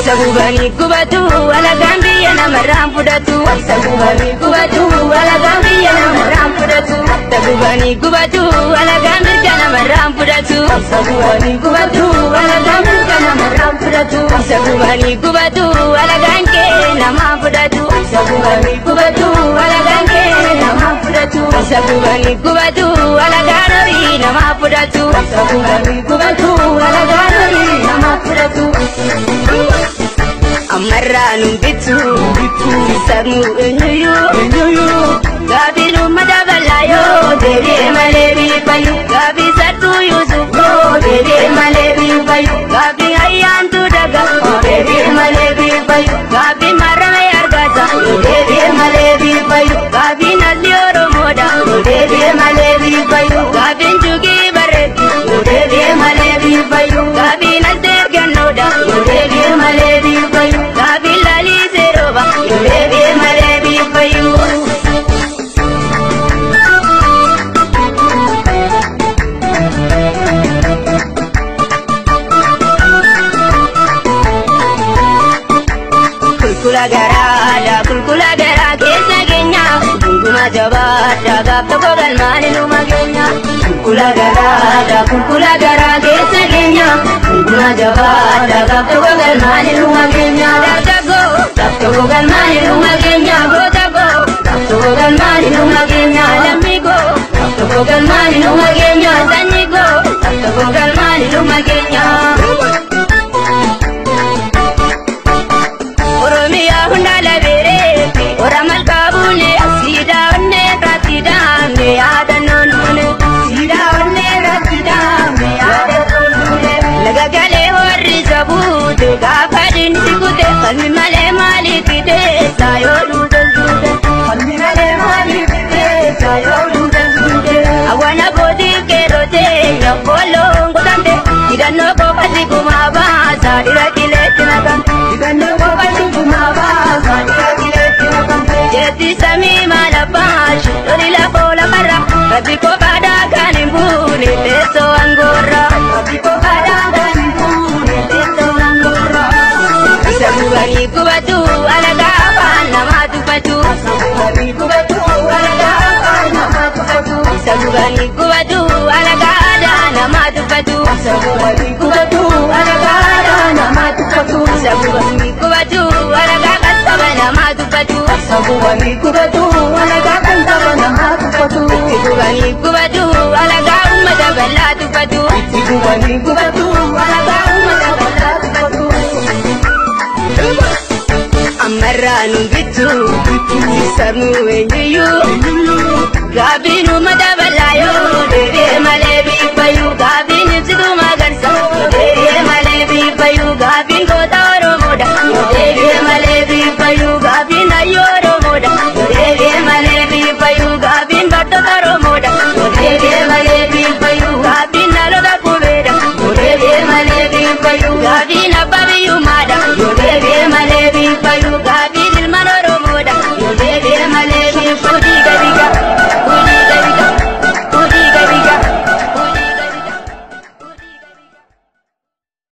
Sagubani kubatu ala gambiya namaram pudatu. Sagubani kubatu ala gambiya namaram pudatu. Sagubani kubatu ala gambiya namaram pudatu. Sagubani kubatu ala gambiya namaram pudatu. Sagubani kubatu ala ganke namam pudatu. Sagubani kubatu ala ganke namam pudatu. Sagubani kubatu ala ganori namam pudatu. Sagubani kubatu ala ganori namam pudatu. Amarranu bitu samu enyu gabiru madabalayo dede malebi payu gabi satu yusufu dede malebi payu gabi ayantu daga dede malebi payu gabi marame argata dede malebi payu gabi nalioro moda dede malebi payu gabi jugi bareti dede malebi payu gabi nalte ganoda dede malebi payu gabi lali zeroba dede malebi payu. Kulkula gara kesa genya gunguma jabada gapto kogal mani luma genya kulkula gara kesa genya gunguma jabada gapto kogal mani luma genya dago gapto kogal mani luma genya dago gapto kogal mani luma genya lamigo gapto kogal mani luma genya sanigo gapto kogal mani luma genya. Oramal kabune sida onne ratida me adanone sida onne ratida me adanone laga gale horri sabut gafadin sikute kalmi male malikite sayo dudude kalmi male malikite sayo dudude awana bodi kerote ya bolongo tante idanno ko pati kumaba sadira kiletina idanno ko pati kumaba sadira Jeti sami malabash, tori la bola barra, rabi ko bada kanibune, teso angora, rabi ko bada kanibune, teso angora. Sagubani kubatu, alaga pana matu patu. Sagubani kubatu, alaga pana matu patu. Sagubani kubatu, alaga dana matu patu. Sagubani kubatu, alaga dana matu patu. Sagubani kubatu, alaga kasabana matu patu. Sagubani kubatu alaga kantabana matu patu. Sagubani kubatu alaga umada balatu patu. Sagubani kubatu